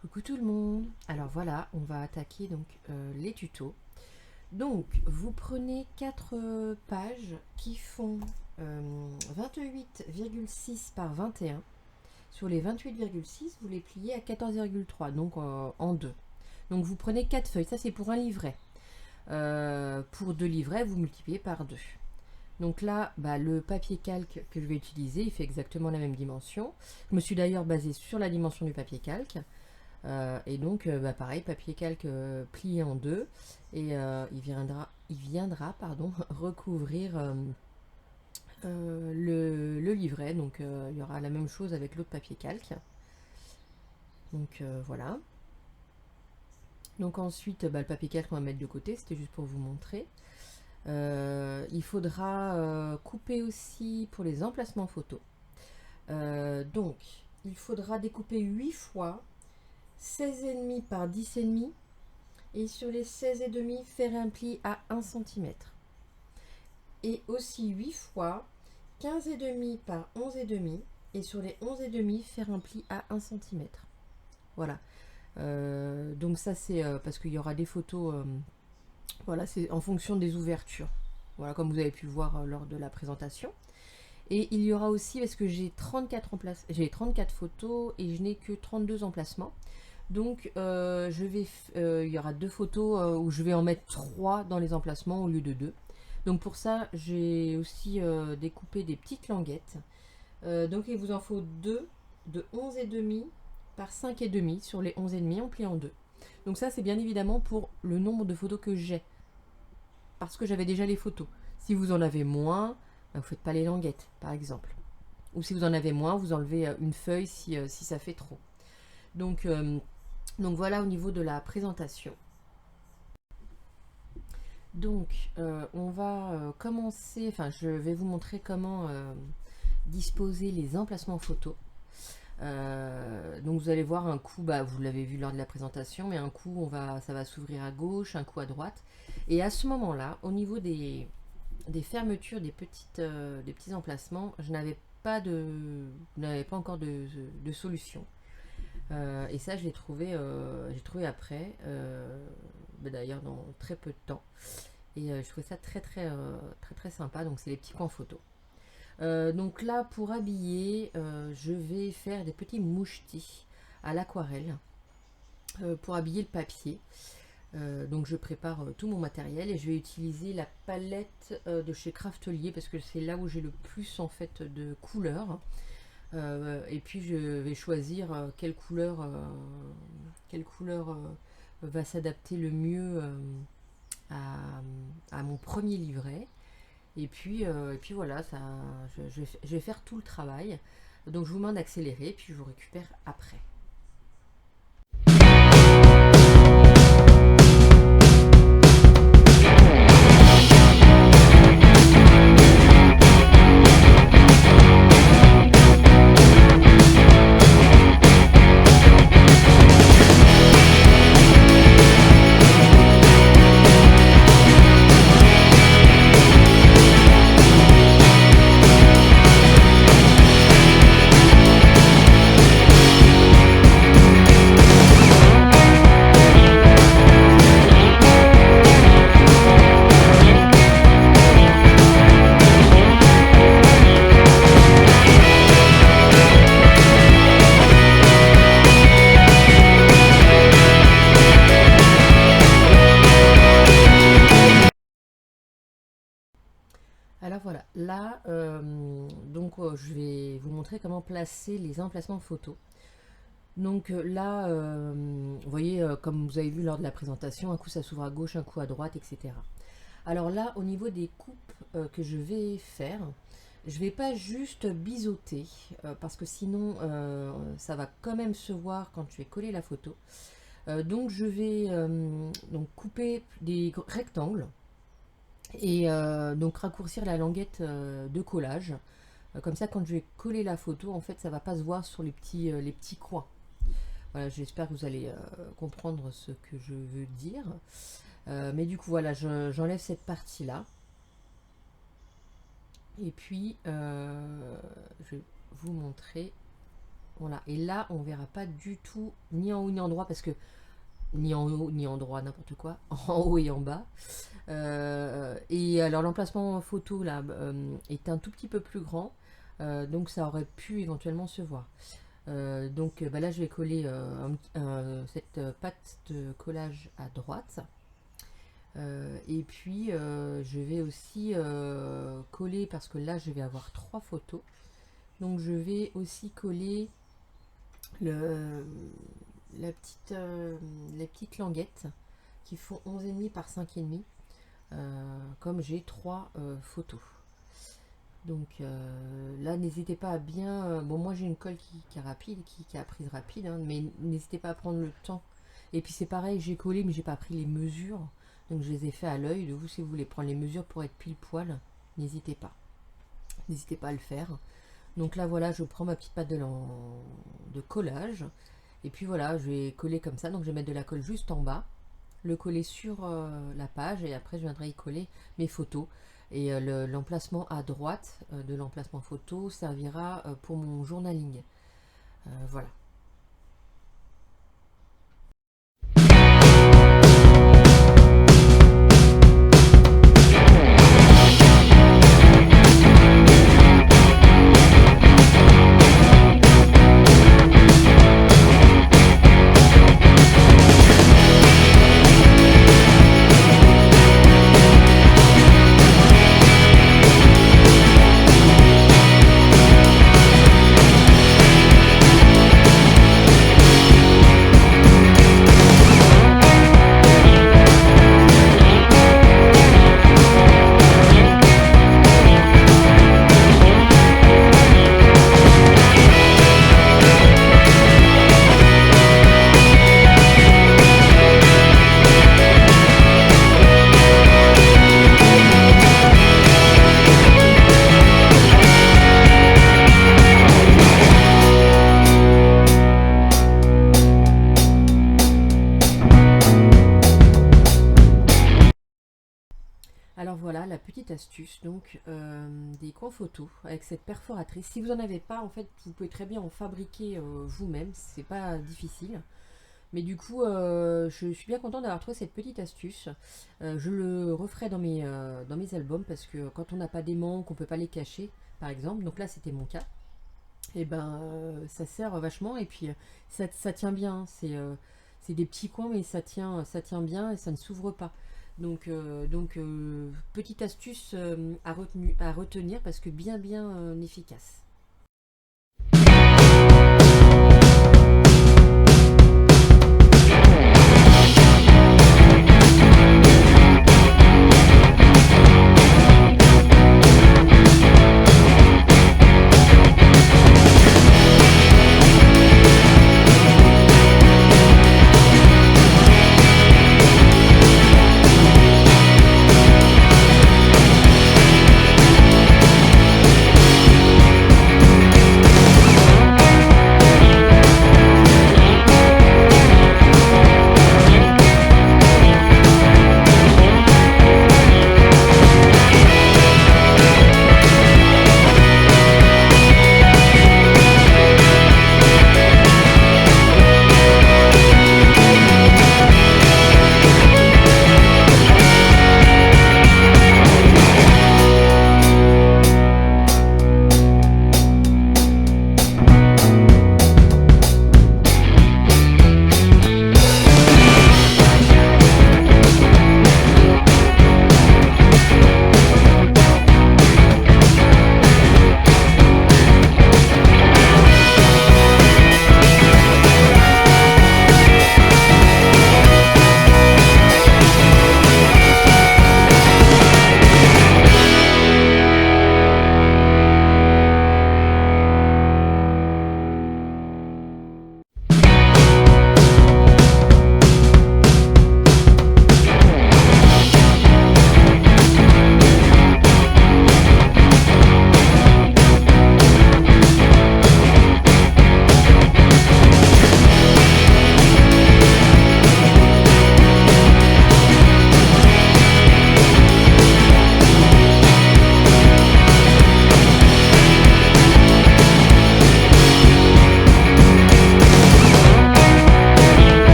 Coucou tout le monde. Alors voilà, on va attaquer donc les tutos. Donc vous prenez 4 pages qui font 28,6 par 21. Sur les 28,6, vous les pliez à 14,3, donc en deux. Donc vous prenez 4 feuilles, ça c'est pour un livret. Pour 2 livrets, vous multipliez par 2. Donc là, le papier calque que je vais utiliser, il fait exactement la même dimension. Je me suis d'ailleurs basée sur la dimension du papier calque. Et donc, pareil, papier calque plié en deux. Et il viendra recouvrir le livret. Donc, il y aura la même chose avec l'autre papier calque. Donc, voilà. Donc, ensuite, le papier calque, on va mettre de côté. C'était juste pour vous montrer. Il faudra couper aussi pour les emplacements photos. Donc, il faudra découper 8 fois 16,5 par 10,5 et sur les 16,5 faire un pli à 1 cm. Et aussi 8 fois 15,5 par 11,5 et sur les 11,5 faire un pli à 1 cm. Voilà. Donc ça c'est parce qu'il y aura des photos, voilà, c'est en fonction des ouvertures. Voilà, comme vous avez pu le voir lors de la présentation. Et il y aura aussi, parce que j'ai 34 photos et je n'ai que 32 emplacements. Donc il y aura 2 photos où je vais en mettre 3 dans les emplacements au lieu de 2. Donc pour ça, j'ai aussi découpé des petites languettes. Donc il vous en faut 2 de 11,5 par 5,5 sur les 11,5 en pliant en 2. Donc ça, c'est bien évidemment pour le nombre de photos que j'ai. Parce que j'avais déjà les photos. Si vous en avez moins, vous ne faites pas les languettes, par exemple. Ou si vous en avez moins, vous enlevez une feuille si ça fait trop. Donc voilà au niveau de la présentation. Donc on va commencer, enfin je vais vous montrer comment disposer les emplacements photos. Donc vous allez voir un coup, vous l'avez vu lors de la présentation, mais un coup ça va s'ouvrir à gauche, un coup à droite. Et à ce moment-là, au niveau des fermetures des petits emplacements, je n'avais pas encore de solution. Et ça, j'ai trouvé après, d'ailleurs dans très peu de temps. Et je trouvais ça très sympa. Donc c'est les petits coins photos. Donc là, pour habiller, je vais faire des petits mouchetis à l'aquarelle pour habiller le papier. Donc je prépare tout mon matériel et je vais utiliser la palette de chez Craftelier parce que c'est là où j'ai le plus en fait de couleurs. Et puis je vais choisir quelle couleur va s'adapter le mieux à mon premier livret. Et puis voilà, je vais faire tout le travail. Donc je vous demande d'accélérer, puis je vous récupère après. Alors voilà, là, je vais vous montrer comment placer les emplacements photos. Donc là, vous voyez, comme vous avez vu lors de la présentation, un coup ça s'ouvre à gauche, un coup à droite, etc. Alors là, au niveau des coupes que je vais faire, je vais pas juste biseauter, parce que sinon ça va quand même se voir quand je vais coller la photo. Donc je vais couper des rectangles et donc raccourcir la languette de collage. Comme ça, quand je vais coller la photo, en fait, ça va pas se voir sur les petits coins. Voilà, j'espère que vous allez comprendre ce que je veux dire. Mais du coup, voilà, j'enlève cette partie-là. Et puis, je vais vous montrer. Voilà, et là on verra pas du tout ni en haut ni en droit parce que ni en haut ni en droit, n'importe quoi, en haut et en bas. Et alors l'emplacement photo là est un tout petit peu plus grand, donc ça aurait pu éventuellement se voir. Donc bah là je vais coller cette pâte de collage à droite. Et puis je vais aussi coller, parce que là je vais avoir 3 photos. Donc je vais aussi coller le, les petites languettes qui font 11,5 par 5,5, comme j'ai 3 photos. Donc là n'hésitez pas à bien... bon, moi j'ai une colle qui est rapide, qui a prise rapide, hein, mais n'hésitez pas à prendre le temps. Et puis c'est pareil, j'ai collé mais j'ai pas pris les mesures, donc je les ai fait à l'œil. De vous, si vous voulez prendre les mesures pour être pile poil, n'hésitez pas. N'hésitez pas à le faire. Donc là voilà, je prends ma petite pâte de collage. Et puis voilà, je vais coller comme ça. Donc je vais mettre de la colle juste en bas, le coller sur la page, et après je viendrai y coller mes photos. Et l'emplacement à droite de l'emplacement photo servira pour mon journaling. Voilà. Alors voilà la petite astuce donc des coins photos avec cette perforatrice. Si vous en avez pas, en fait vous pouvez très bien en fabriquer vous-même, c'est pas difficile. Mais du coup je suis bien contente d'avoir trouvé cette petite astuce. Je le referai dans mes albums, parce que quand on n'a pas d'aimants, qu'on peut pas les cacher par exemple, donc là c'était mon cas, et ben ça sert vachement. Et puis ça tient bien, c'est des petits coins mais ça tient bien et ça ne s'ouvre pas. Donc petite astuce à retenir, parce que bien efficace.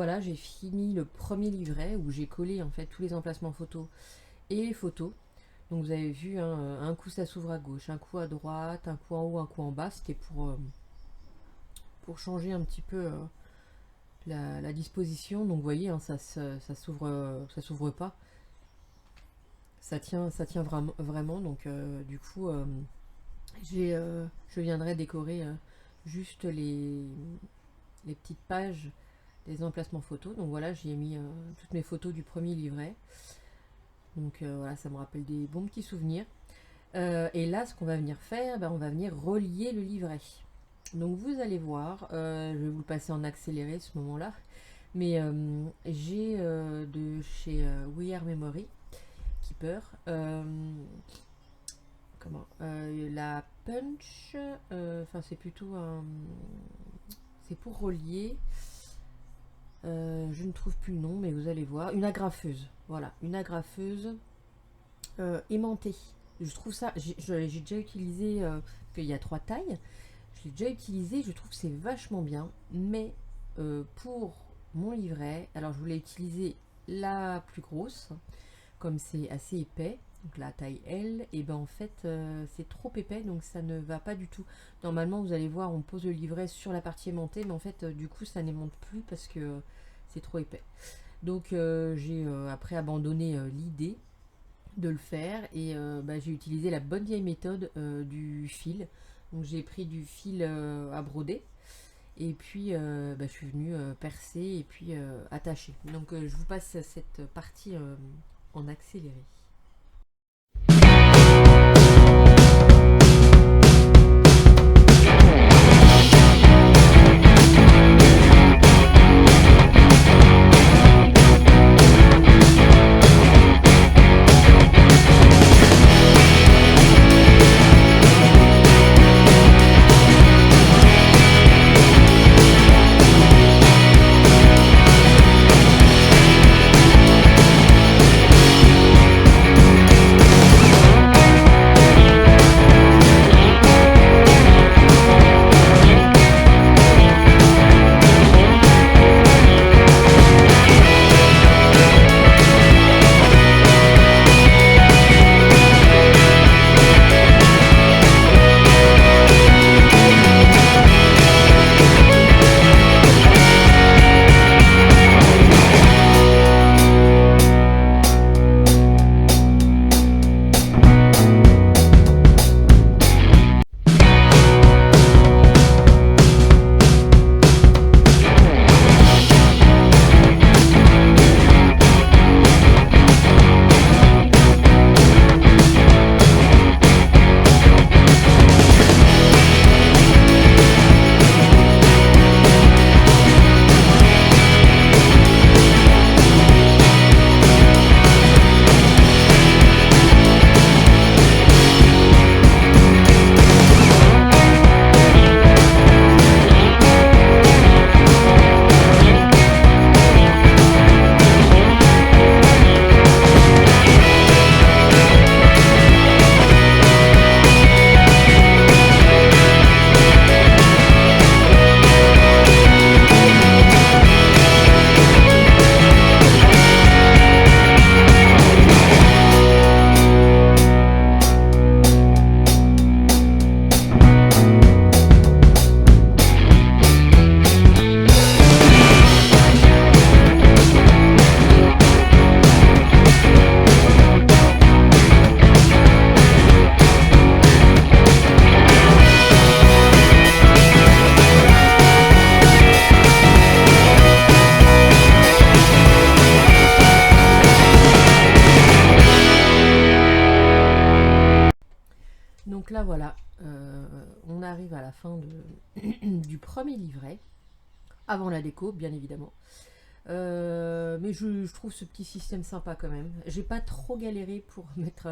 voilà, j'ai fini le premier livret où j'ai collé en fait tous les emplacements photos et les photos. Donc vous avez vu, hein, un coup ça s'ouvre à gauche, un coup à droite, un coup en haut, un coup en bas. C'était pour changer un petit peu la disposition. Donc vous voyez, hein, ça s'ouvre pas. Ça tient vraiment, vraiment. Donc du coup, je viendrai décorer juste les petites pages des emplacements photos. Donc voilà, j'y ai mis toutes mes photos du premier livret. Donc voilà, ça me rappelle des bons petits souvenirs. Et là, ce qu'on va venir faire, on va venir relier le livret. Donc vous allez voir, je vais vous le passer en accéléré ce moment-là, mais j'ai de chez We Are Memory Keeper, la punch, enfin c'est plutôt c'est pour relier, je ne trouve plus le nom, mais vous allez voir, une agrafeuse, voilà, une agrafeuse aimantée. Je trouve ça, j'ai déjà utilisé, parce qu'il y a 3 tailles, je l'ai déjà utilisé, je trouve que c'est vachement bien, mais pour mon livret, alors je voulais utiliser la plus grosse, comme c'est assez épais, donc la taille L, et ben en fait c'est trop épais, donc ça ne va pas du tout. Normalement vous allez voir, on pose le livret sur la partie aimantée, mais en fait du coup ça n'aimante plus parce que c'est trop épais. Donc j'ai après abandonné l'idée de le faire, et j'ai utilisé la bonne vieille méthode du fil. Donc j'ai pris du fil à broder, et puis je suis venue percer et puis attacher. Donc je vous passe cette partie en accéléré. Donc là voilà, on arrive à la fin du premier livret, avant la déco bien évidemment. Mais je trouve ce petit système sympa quand même. J'ai pas trop galéré pour mettre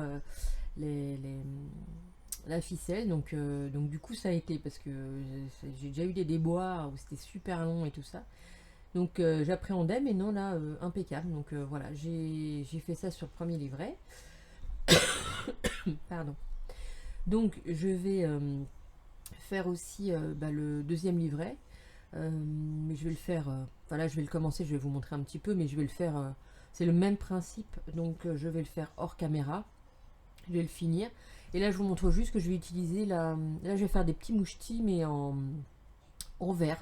la ficelle, donc du coup ça a été, parce que j'ai déjà eu des déboires où c'était super long et tout ça. Donc j'appréhendais, mais non là, impeccable. Donc voilà, j'ai fait ça sur le premier livret. Pardon. Donc je vais faire aussi le deuxième livret. Mais je vais le faire, voilà, je vais le commencer, je vais vous montrer un petit peu, mais je vais le faire, c'est le même principe, donc je vais le faire hors caméra, je vais le finir. Et là, je vous montre juste que je vais utiliser là, je vais faire des petits mouchetis, mais en vert.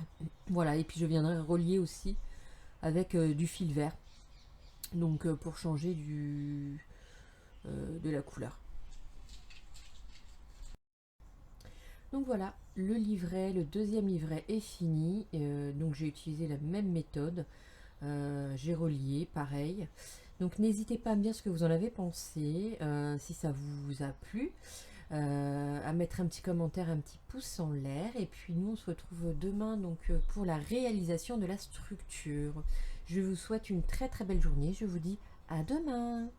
Voilà, et puis je viendrai relier aussi avec du fil vert, donc pour changer de la couleur. Donc voilà, le livret, le deuxième livret est fini. Donc j'ai utilisé la même méthode. J'ai relié, pareil. Donc n'hésitez pas à me dire ce que vous en avez pensé, si ça vous a plu, à mettre un petit commentaire, un petit pouce en l'air. Et puis nous, on se retrouve demain donc, pour la réalisation de la structure. Je vous souhaite une très très belle journée. Je vous dis à demain.